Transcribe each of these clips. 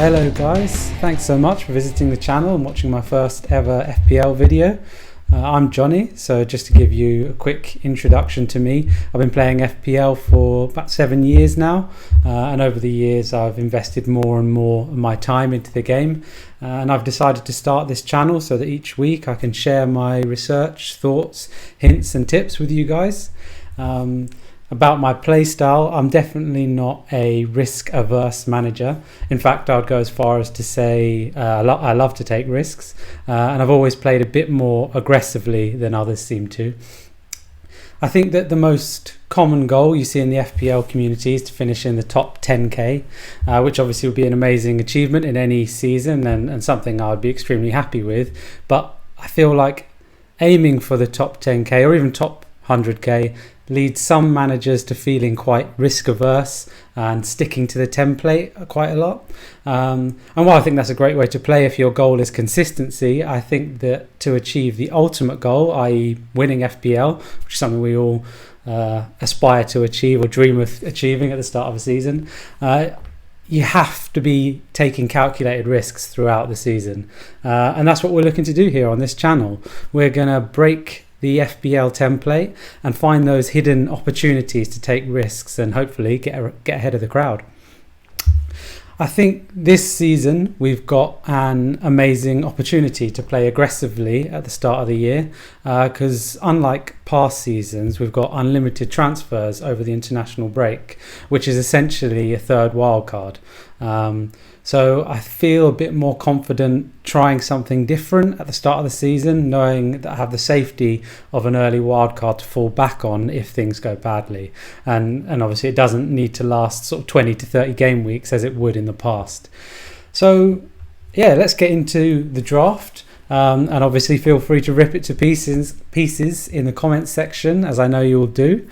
Hello guys, thanks so much for visiting the channel and watching my first ever FPL video. I'm Johnny, so just to give you a quick introduction to me, I've been playing FPL for about 7 years now, and over the years I've invested more and more of my time into the game, and I've decided to start this channel so that each week I can share my research, thoughts, hints and tips with you guys. About my playstyle, I'm definitely not a risk-averse manager. In fact, I'd go as far as to say I love to take risks, and I've always played a bit more aggressively than others seem to. I think that the most common goal you see in the FPL community is to finish in the top 10k, which obviously would be an amazing achievement in any season and something I would be extremely happy with. But I feel like aiming for the top 10k or even top 100k leads some managers to feeling quite risk averse and sticking to the template quite a lot. And while I think that's a great way to play if your goal is consistency, I think that to achieve the ultimate goal, i.e. winning FPL, which is something we all aspire to achieve or dream of achieving at the start of a season, you have to be taking calculated risks throughout the season. And that's what we're looking to do here on this channel. We're going to break the FPL template and find those hidden opportunities to take risks and hopefully get ahead of the crowd. I think this season we've got an amazing opportunity to play aggressively at the start of the year, because unlike past seasons we've got unlimited transfers over the international break, which is essentially a third wildcard. So I feel a bit more confident trying something different at the start of the season, knowing that I have the safety of an early wildcard to fall back on if things go badly. And obviously it doesn't need to last sort of 20 to 30 game weeks as it would in the past. So yeah, let's get into the draft. And obviously feel free to rip it to pieces in the comments section, as I know you'll do.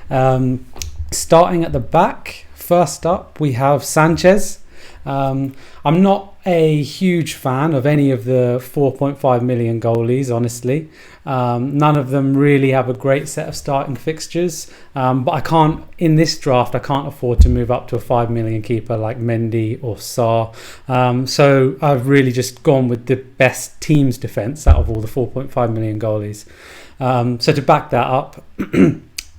Starting at the back, first up we have Sanchez. I'm not a huge fan of any of the 4.5 million goalies, honestly. None of them really have a great set of starting fixtures, but in this draft I can't afford to move up to a 5 million keeper like Mendy or Sarr. So I've really just gone with the best team's defence out of all the 4.5 million goalies. So to back that up,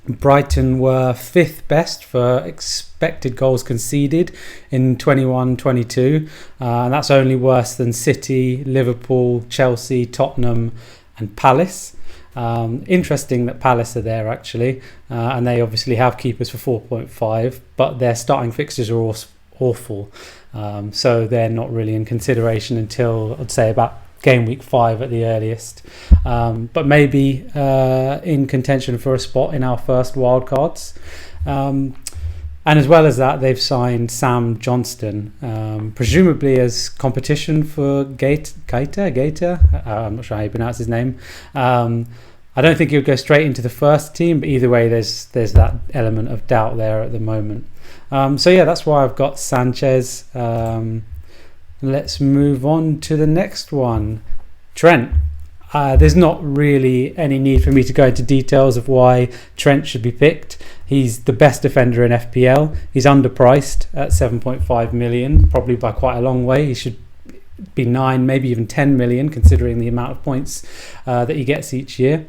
Brighton were 5th best for expected goals conceded in 21-22, and that's only worse than City, Liverpool, Chelsea, Tottenham and Palace. Interesting that Palace are there actually, and they obviously have keepers for 4.5, but their starting fixtures are awful, so they're not really in consideration until I'd say about Gameweek 5 at the earliest, but maybe in contention for a spot in our first wildcards. And as well as that, they've signed Sam Johnston, presumably as competition for Gaeta. I'm not sure how you pronounce his name. I don't think he would go straight into the first team, but either way, there's that element of doubt there at the moment. So yeah, that's why I've got Sanchez. Let's move on to the next one, Trent. There's not really any need for me to go into details of why Trent should be picked. He's the best defender in FPL. He's underpriced at 7.5 million, probably by quite a long way. He should be 9, maybe even 10 million, considering the amount of points that he gets each year.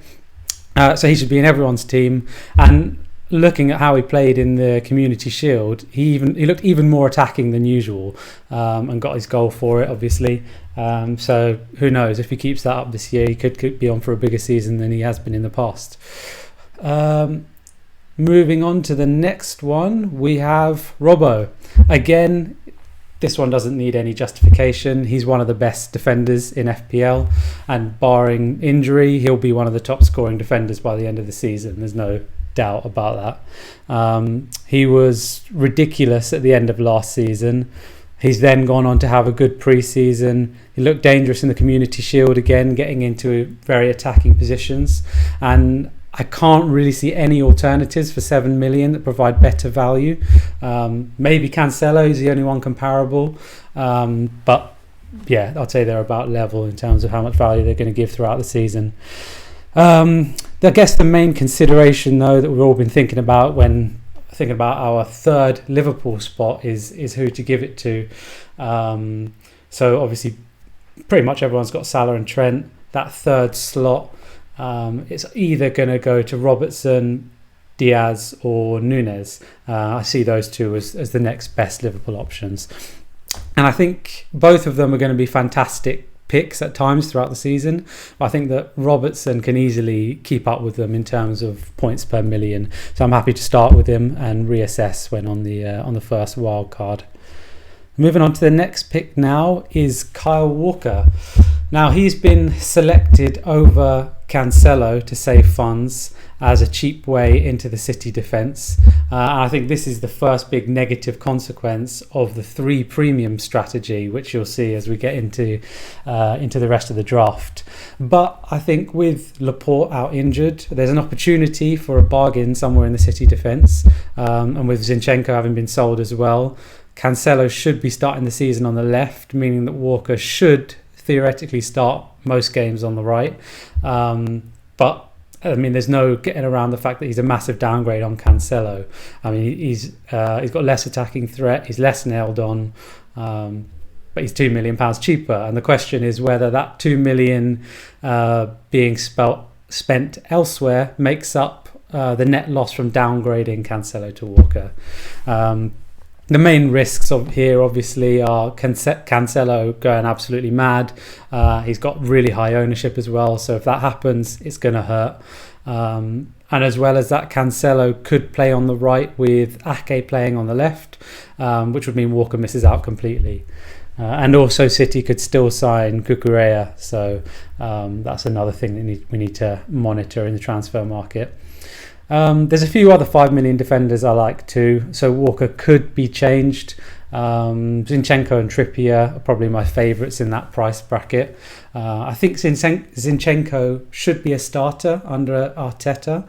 So he should be in everyone's team. And looking at how he played in the Community Shield, he looked even more attacking than usual, and got his goal for it, obviously. So who knows, if he keeps that up this year, he could be on for a bigger season than he has been in the past. Moving on to the next one, we have Robbo. Again, this one doesn't need any justification. He's one of the best defenders in FPL, and barring injury, he'll be one of the top scoring defenders by the end of the season. There's no doubt about that. He was ridiculous at the end of last season. He's then gone on to have a good pre-season. He looked dangerous in the Community Shield again, getting into very attacking positions, and I can't really see any alternatives for 7 million that provide better value. Maybe Cancelo is the only one comparable, but yeah, I'd say they're about level in terms of how much value they're going to give throughout the season. I guess the main consideration though that we've all been thinking about when thinking about our third Liverpool spot is who to give it to. So obviously, pretty much everyone's got Salah and Trent. That third slot, it's either going to go to Robertson, Diaz or Nunez. I see those two as the next best Liverpool options. And I think both of them are going to be fantastic picks at times throughout the season. I think that Robertson can easily keep up with them in terms of points per million. So I'm happy to start with him and reassess when on the first wild card. Moving on to the next pick now is Kyle Walker. Now he's been selected over Cancelo to save funds as a cheap way into the City defence. And I think this is the first big negative consequence of the threemium strategy, which you'll see as we get into the rest of the draft. But I think with Laporte out injured, there's an opportunity for a bargain somewhere in the City defence. And with Zinchenko having been sold as well, Cancelo should be starting the season on the left, meaning that Walker should theoretically start most games on the right. But I mean, there's no getting around the fact that he's a massive downgrade on Cancelo. I mean, he's got less attacking threat, he's less nailed on, but he's £2 million cheaper. And the question is whether that £2 million being spent elsewhere makes up the net loss from downgrading Cancelo to Walker. The main risks here obviously are Cancelo going absolutely mad. He's got really high ownership as well, so if that happens, it's going to hurt. And as well as that, Cancelo could play on the right with Ake playing on the left, which would mean Walker misses out completely. And also City could still sign Cucurella, so that's another thing that we need to monitor in the transfer market. There's a few other 5 million defenders I like too, so Walker could be changed. Zinchenko and Trippier are probably my favourites in that price bracket. I think Zinchenko should be a starter under Arteta,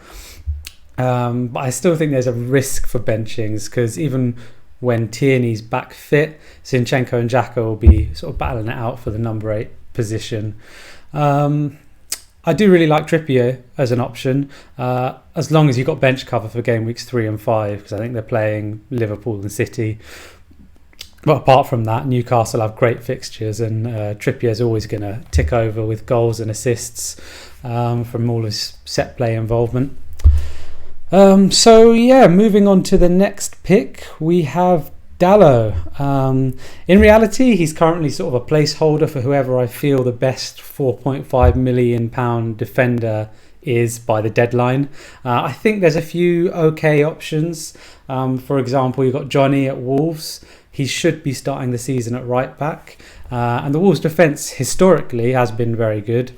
but I still think there's a risk for benchings because even when Tierney's back fit, Zinchenko and Xhaka will be sort of battling it out for the number 8 position. I do really like Trippier as an option, as long as you've got bench cover for game weeks 3 and 5, because I think they're playing Liverpool and City. But apart from that, Newcastle have great fixtures, and Trippier is always going to tick over with goals and assists from all his set play involvement. Moving on to the next pick, we have Dalot. In reality, he's currently sort of a placeholder for whoever I feel the best £4.5 million defender is by the deadline. I think there's a few okay options. For example, you've got Johnny at Wolves. He should be starting the season at right back. And the Wolves defence historically has been very good,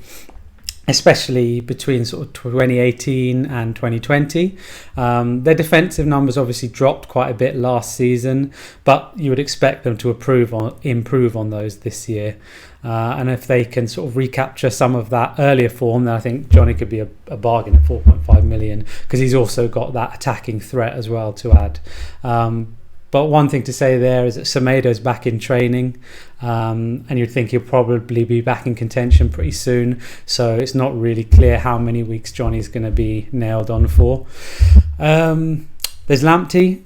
especially between sort of 2018 and 2020. Their defensive numbers obviously dropped quite a bit last season, but you would expect them to improve on those this year. And if they can sort of recapture some of that earlier form, then I think Johnny could be a bargain at 4.5 million, because he's also got that attacking threat as well to add. But one thing to say there is that Semedo's back in training, and you'd think he'll probably be back in contention pretty soon. So it's not really clear how many weeks Johnny's going to be nailed on for. There's Lamptey.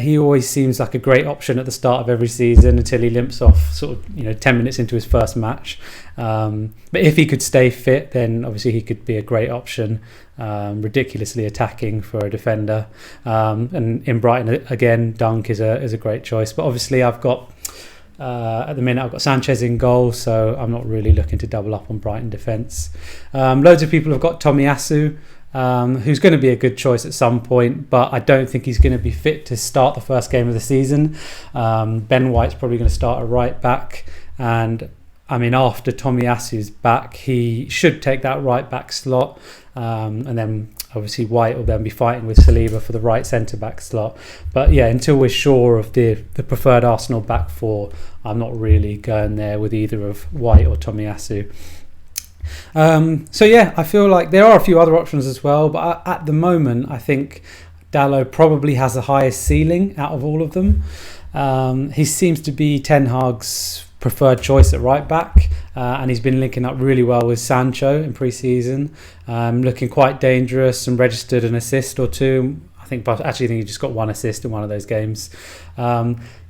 He always seems like a great option at the start of every season until he limps off sort of 10 minutes into his first match. But if he could stay fit, then obviously he could be a great option. Ridiculously attacking for a defender. And in Brighton again, Dunk is a great choice. But obviously I've got at the minute I've got Sanchez in goal, so I'm not really looking to double up on Brighton defence. Loads of people have got Tomiyasu, who's going to be a good choice at some point, but I don't think he's going to be fit to start the first game of the season. Ben White's probably going to start at right back, and I mean after Tomiyasu's back, he should take that right back slot, and then obviously White will then be fighting with Saliba for the right centre back slot. But yeah, until we're sure of the preferred Arsenal back four, I'm not really going there with either of White or Tomiyasu. I feel like there are a few other options as well, but at the moment I think Dalot probably has the highest ceiling out of all of them. He seems to be Ten Hag's preferred choice at right back, and he's been linking up really well with Sancho in pre-season, looking quite dangerous and registered an assist or two. I think he just got 1 assist in one of those games.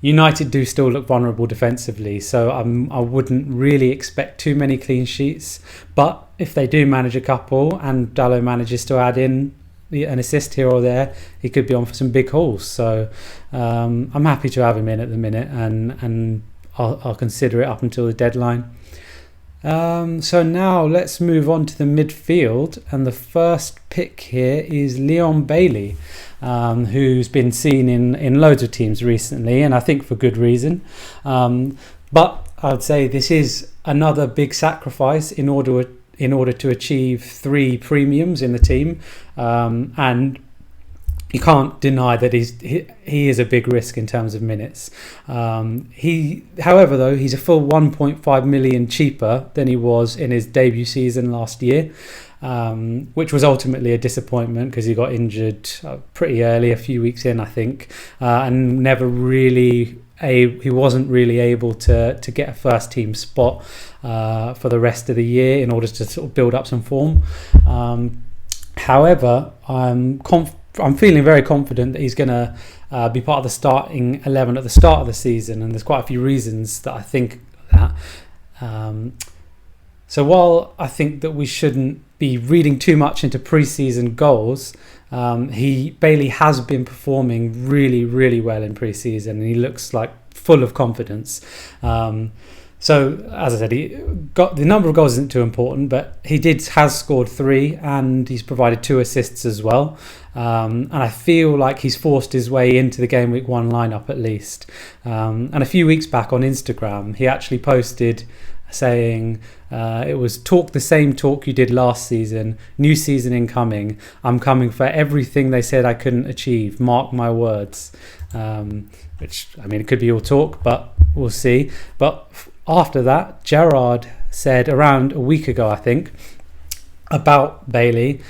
United do still look vulnerable defensively, so I wouldn't really expect too many clean sheets. But if they do manage a couple and Dalot manages to add in an assist here or there, he could be on for some big hauls. So I'm happy to have him in at the minute, and I'll consider it up until the deadline. So now let's move on to the midfield, and the first pick here is Leon Bailey, who's been seen in loads of teams recently, and I think for good reason. But I would say this is another big sacrifice in order to achieve 3 premiums in the team, and you can't deny that he is a big risk in terms of minutes. However, though, he's a full 1.5 million cheaper than he was in his debut season last year, which was ultimately a disappointment because he got injured pretty early, a few weeks in, I think, and never really. He wasn't really able to get a first team spot for the rest of the year in order to sort of build up some form. However, I'm feeling very confident that he's going to be part of the starting 11 at the start of the season, and there's quite a few reasons that I think that. So while I think that we shouldn't be reading too much into pre-season goals, Bailey has been performing really, really well in pre-season, and he looks like full of confidence. So, as I said, the number of goals isn't too important, but he has scored 3, and he's provided 2 assists as well. And I feel like he's forced his way into the Gameweek 1 lineup at least. And a few weeks back on Instagram, he actually posted saying, it was talk the same talk you did last season, new season incoming, I'm coming for everything they said I couldn't achieve, mark my words. Which, I mean, it could be all talk, but we'll see. But after that, Gerrard said around a week ago, I think, about Bailey,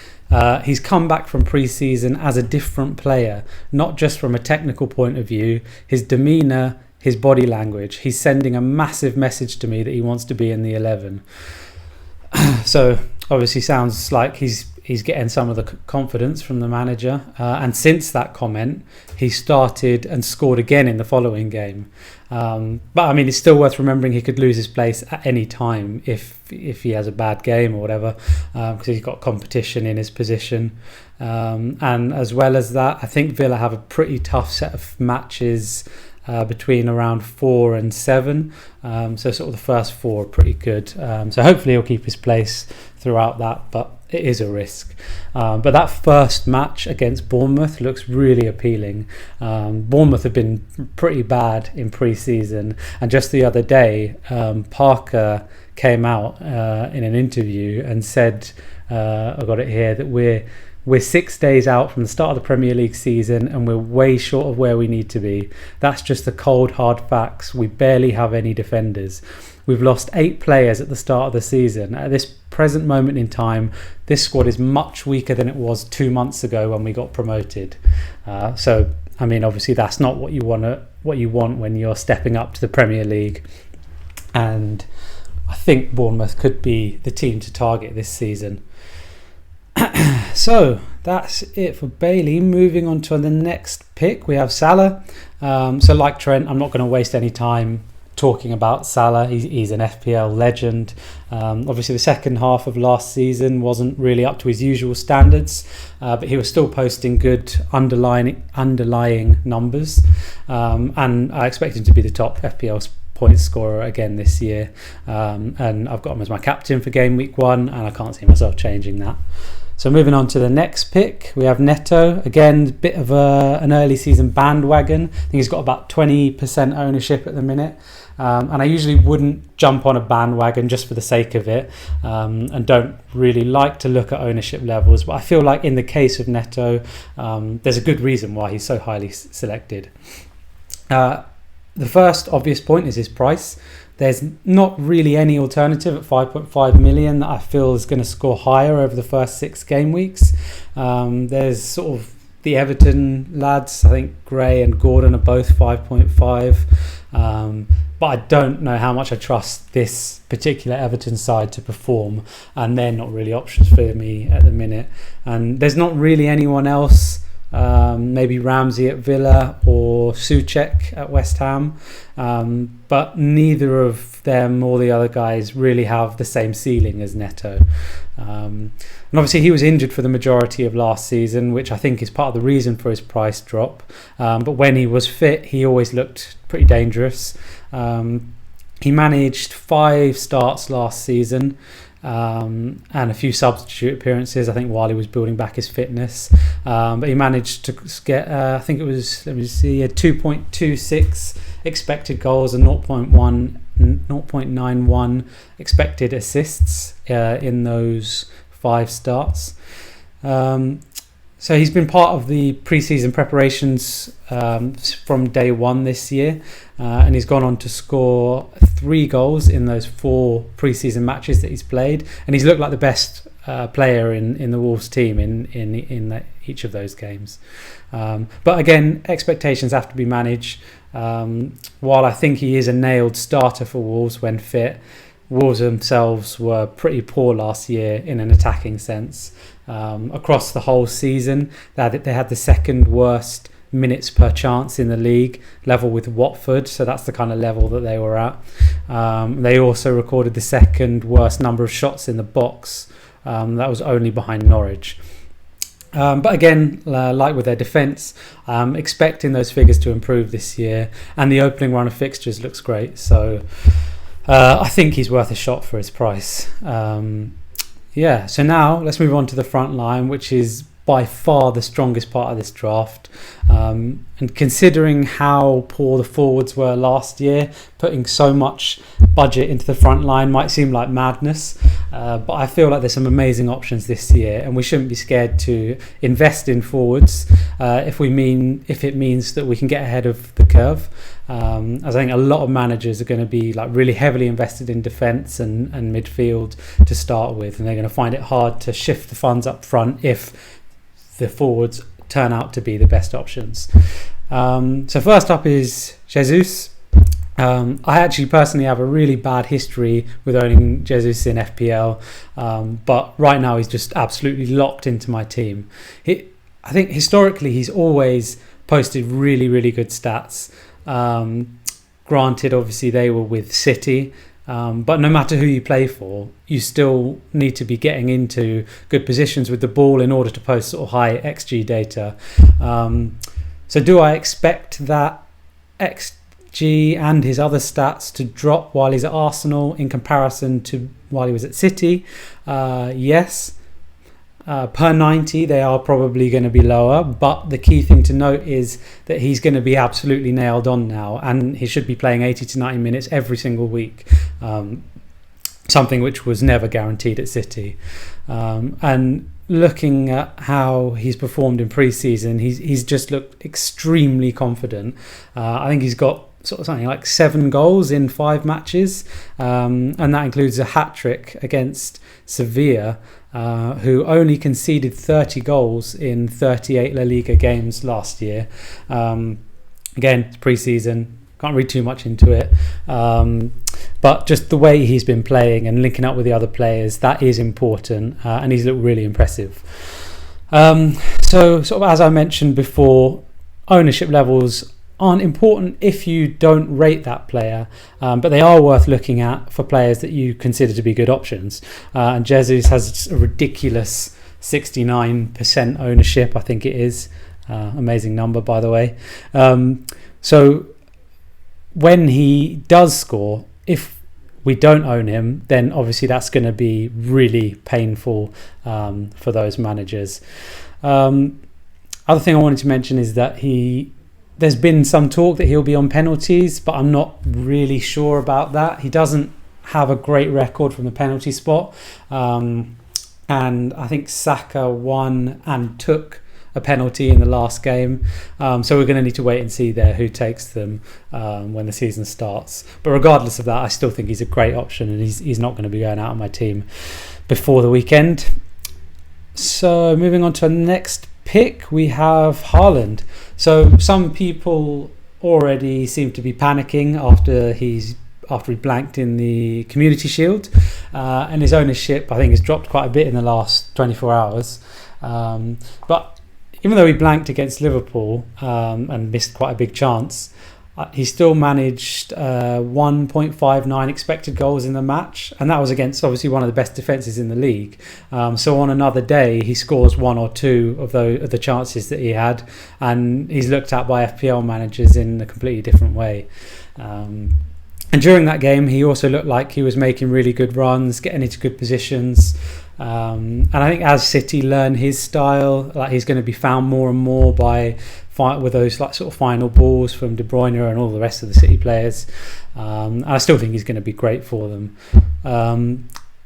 he's come back from pre-season as a different player, not just from a technical point of view, his demeanour, his body language. He's sending a massive message to me that he wants to be in the 11. So obviously sounds like he's getting some of the confidence from the manager. And since that comment, he started and scored again in the following game. But I mean, it's still worth remembering he could lose his place at any time if he has a bad game or whatever, because he's got competition in his position. And as well as that, I think Villa have a pretty tough set of matches between around 4 and 7. So sort of the first 4 are pretty good. So hopefully he'll keep his place throughout that, but it is a risk. But that first match against Bournemouth looks really appealing. Bournemouth have been pretty bad in pre-season, and just the other day, Parker came out in an interview and said, I got it here, that we're 6 days out from the start of the Premier League season and we're way short of where we need to be. That's just the cold, hard facts. We barely have any defenders. We've lost 8 players at the start of the season. At this present moment in time, this squad is much weaker than it was 2 months ago when we got promoted. So, I mean, obviously that's not what you want when you're stepping up to the Premier League. And I think Bournemouth could be the team to target this season. So that's it for Bailey. Moving on to the next pick, we have Salah. So like Trent, I'm not going to waste any time talking about Salah. He's an FPL legend. Obviously the second half of last season wasn't really up to his usual standards, but he was still posting good underlying numbers, and I expect him to be the top FPL point scorer again this year, and I've got him as my captain for game week 1, and I can't see myself changing that. So moving on to the next pick, we have Neto. Again, a bit of an early season bandwagon. I think he's got about 20% ownership at the minute. And I usually wouldn't jump on a bandwagon just for the sake of it, and don't really like to look at ownership levels. But I feel like in the case of Neto, there's a good reason why he's so highly selected. The first obvious point is his price. There's not really any alternative at 5.5 million that I feel is going to score higher over the first 6 game weeks. There's sort of the Everton lads. I think Gray and Gordon are both 5.5. But I don't know how much I trust this particular Everton side to perform, and they're not really options for me at the minute. And there's not really anyone else maybe Ramsey at Villa or Souček at West Ham, but neither of them or the other guys really have the same ceiling as Neto. And obviously he was injured for the majority of last season, which I think is part of the reason for his price drop. But when he was fit, he always looked pretty dangerous. He managed 5 starts last season, and a few substitute appearances, I think, while he was building back his fitness. But he managed to get, I think it was, let me see, 2.26 expected goals and 0.91 expected assists in those 5 starts. So he's been part of the pre-season preparations from day one this year, and he's gone on to score 3 goals in those 4 pre-season matches that he's played, and he's looked like the best player in the Wolves team in each of those games. But again, expectations have to be managed. While I think he is a nailed starter for Wolves when fit, Wolves themselves were pretty poor last year in an attacking sense. Across the whole season, they had the second worst minutes per chance in the league, level with Watford, so that's the kind of level that they were at. They also recorded the second worst number of shots in the box, that was only behind Norwich. But again, like with their defence, expecting those figures to improve this year, and the opening run of fixtures looks great, so I think he's worth a shot for his price. So now let's move on to the front line, which is by far the strongest part of this draft. And considering how poor the forwards were last year, putting so much budget into the front line might seem like madness. But I feel like there's some amazing options this year, and we shouldn't be scared to invest in forwards if it means that we can get ahead of the curve. As I think a lot of managers are going to be like really heavily invested in defence and midfield to start with, and they're going to find it hard to shift the funds up front if the forwards turn out to be the best options. So first up is Jesus. I actually personally have a really bad history with owning Jesus in FPL, but right now he's just absolutely locked into my team. I think historically he's always posted really, really good stats. Granted, obviously they were with City, but no matter who you play for, you still need to be getting into good positions with the ball in order to post sort of high XG data. So do I expect that XG and his other stats to drop while he's at Arsenal in comparison to while he was at City? Yes. Per 90 they are probably going to be lower, but the key thing to note is that he's going to be absolutely nailed on now, and he should be playing 80 to 90 minutes every single week, something which was never guaranteed at City. And looking at how he's performed in pre-season, he's just looked extremely confident. I think he's got sort of something like 7 goals in 5 matches, and that includes a hat-trick against Sevilla, who only conceded 30 goals in 38 La Liga games last year. Again, it's pre-season, can't read too much into it, but just the way he's been playing and linking up with the other players, that is important, and he's looked really impressive. So sort of as I mentioned before, ownership levels aren't important if you don't rate that player, but they are worth looking at for players that you consider to be good options. And Jesus has a ridiculous 69% ownership, I think it is. Amazing number, by the way. So when he does score, if we don't own him, then obviously that's going to be really painful for those managers. Other thing I wanted to mention is that there's been some talk that he'll be on penalties, but I'm not really sure about that. He doesn't have a great record from the penalty spot. And I think Saka won and took a penalty in the last game. So we're going to need to wait and see there who takes them when the season starts. But regardless of that, I still think he's a great option, and he's not going to be going out of my team before the weekend. So moving on to our next pick, we have Haaland. So some people already seem to be panicking after he blanked in the Community Shield, and his ownership I think has dropped quite a bit in the last 24 hours. But even though he blanked against Liverpool and missed quite a big chance, he still managed 1.59 expected goals in the match, and that was against obviously one of the best defences in the league. So on another day, he scores one or two of the chances that he had, and he's looked at by FPL managers in a completely different way. And during that game, he also looked like he was making really good runs, getting into good positions. And I think as City learn his style, like he's going to be found more and more by with those like sort of final balls from De Bruyne and all the rest of the City players. And I still think he's going to be great for them.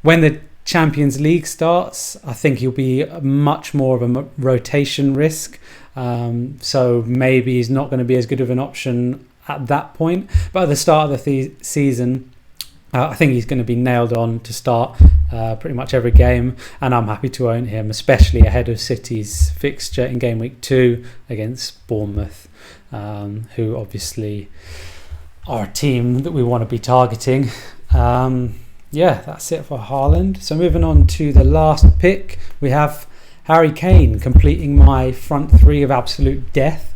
When the Champions League starts, I think he'll be much more of a rotation risk. So maybe he's not going to be as good of an option at that point, but at the start of the season, I think he's going to be nailed on to start pretty much every game, and I'm happy to own him, especially ahead of City's fixture in game week 2 against Bournemouth, who obviously are a team that we want to be targeting. That's it for Haaland. So moving on to the last pick, we have Harry Kane completing my front three of absolute death.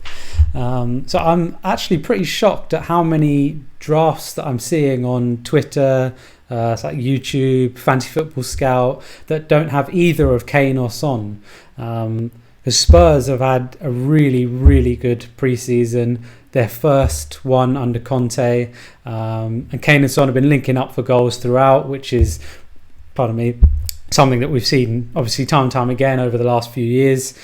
So I'm actually pretty shocked at how many drafts that I'm seeing on Twitter, it's like YouTube, Fantasy Football Scout, that don't have either of Kane or Son. Because Spurs have had a really, really good pre-season, their first one under Conte, and Kane and Son have been linking up for goals throughout, which is, something that we've seen obviously time and time again over the last few years.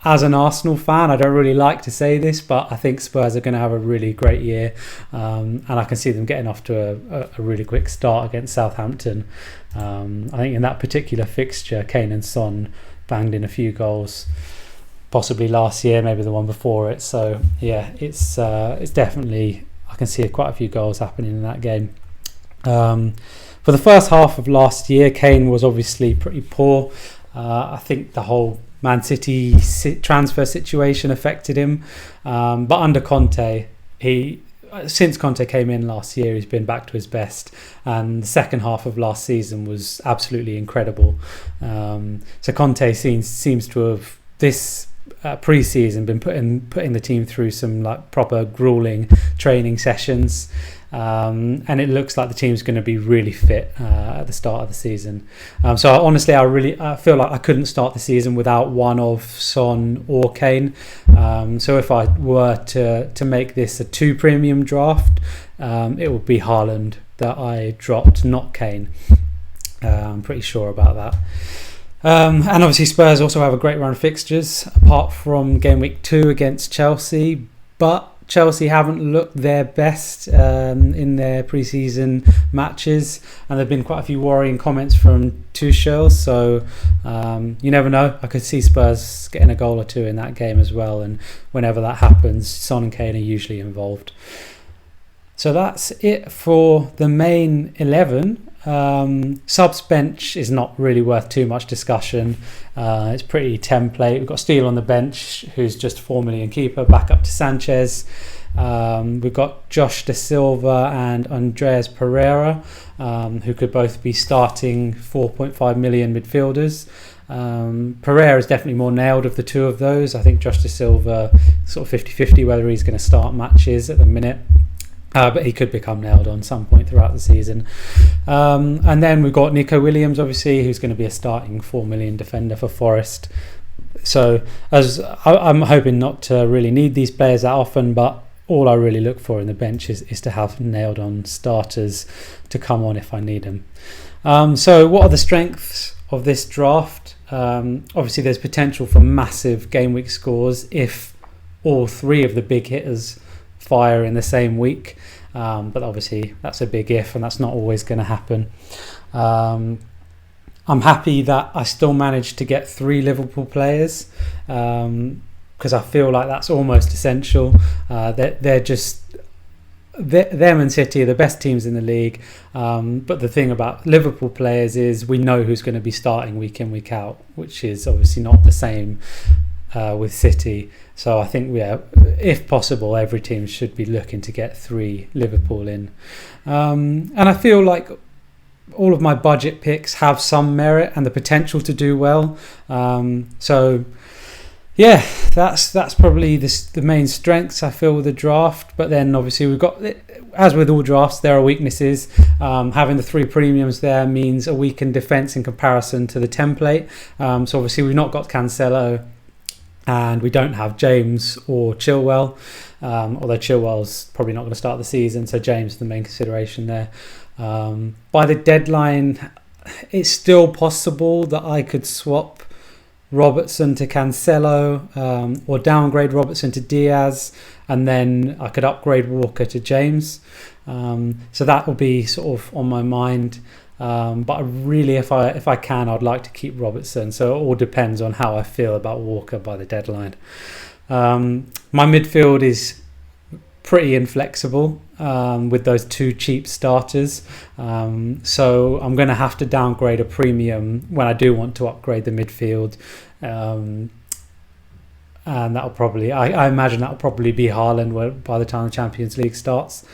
As an Arsenal fan, I don't really like to say this, but I think Spurs are going to have a really great year, and I can see them getting off to a really quick start against Southampton. I think in that particular fixture, Kane and Son banged in a few goals, possibly last year, maybe the one before it. So yeah, it's definitely, I can see quite a few goals happening in that game. For the first half of last year, Kane was obviously pretty poor. I think the whole Man City transfer situation affected him, but under Conte, since Conte came in last year, he's been back to his best, and the second half of last season was absolutely incredible. So Conte seems to have this pre-season been putting the team through some like proper grueling training sessions. And it looks like the team's going to be really fit at the start of the season. So honestly, I feel like I couldn't start the season without one of Son or Kane. So if I were to make this a 2 premium draft, it would be Haaland that I dropped, not Kane. I'm pretty sure about that. And obviously Spurs also have a great run of fixtures, apart from game week 2 against Chelsea, but Chelsea haven't looked their best in their pre-season matches, and there have been quite a few worrying comments from Tuchel, so you never know. I could see Spurs getting a goal or two in that game as well, and whenever that happens, Son and Kane are usually involved. So that's it for the main 11. Subs bench is not really worth too much discussion. It's pretty template. We've got Steele on the bench, who's just 4 million keeper, back up to Sanchez. We've got Josh Da Silva and Andreas Pereira, who could both be starting 4.5 million midfielders. Pereira is definitely more nailed of the two of those. I think Josh Da Silva sort of 50-50 whether he's going to start matches at the minute. But he could become nailed on some point throughout the season. And then we've got Nico Williams, obviously, who's going to be a starting 4 million defender for Forest. So as I'm hoping not to really need these players that often, but all I really look for in the bench is to have nailed on starters to come on if I need them. So what are the strengths of this draft? Obviously, there's potential for massive game week scores if all 3 of the big hitters fire in the same week, but obviously that's a big if, and that's not always going to happen. I'm happy that I still managed to get 3 Liverpool players, because I feel like that's almost essential. They're just them and City are the best teams in the league, but the thing about Liverpool players is we know who's going to be starting week in, week out, which is obviously not the same with City. So I think, if possible, every team should be looking to get 3 Liverpool in. And I feel like all of my budget picks have some merit and the potential to do well. So Yeah, that's probably the main strengths I feel with the draft. But then obviously we've got, as with all drafts, there are weaknesses. Having the 3 premiums there means a weakened defence in comparison to the template. So obviously we've not got Cancelo, and we don't have James or Chilwell, although Chilwell's probably not going to start the season, so James is the main consideration there. By the deadline, it's still possible that I could swap Robertson to Cancelo, or downgrade Robertson to Diaz, and then I could upgrade Walker to James. So that will be sort of on my mind. But really, if I can, I'd like to keep Robertson. So it all depends on how I feel about Walker by the deadline. My midfield is pretty inflexible with those 2 cheap starters. So I'm going to have to downgrade a premium when I do want to upgrade the midfield. And that'll probably, I imagine that'll probably be Haaland by the time the Champions League starts.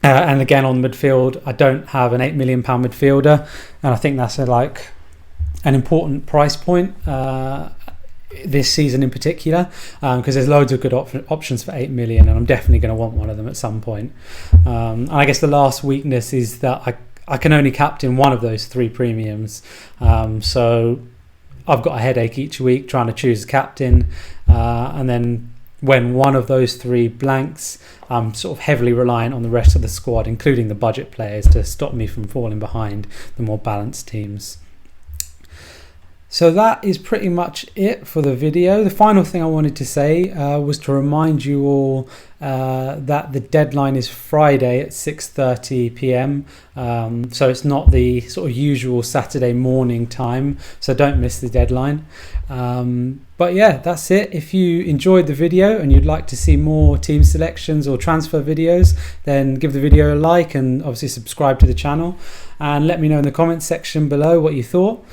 And again, on midfield, I don't have an £8 million midfielder, and I think that's an important price point this season in particular, because there's loads of good options for 8 million, and I'm definitely going to want one of them at some point. And I guess the last weakness is that I can only captain one of those 3 premiums, so I've got a headache each week trying to choose a captain, and then when one of those 3 blanks, I'm sort of heavily reliant on the rest of the squad, including the budget players, to stop me from falling behind the more balanced teams. So that is pretty much it for the video. The final thing I wanted to say was to remind you all that the deadline is Friday at 6:30 p.m. So it's not the sort of usual Saturday morning time, so don't miss the deadline. But yeah, that's it. If you enjoyed the video and you'd like to see more team selections or transfer videos, then give the video a like and obviously subscribe to the channel, and let me know in the comments section below what you thought.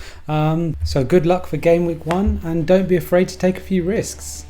So good luck for game week 1, and don't be afraid to take a few risks.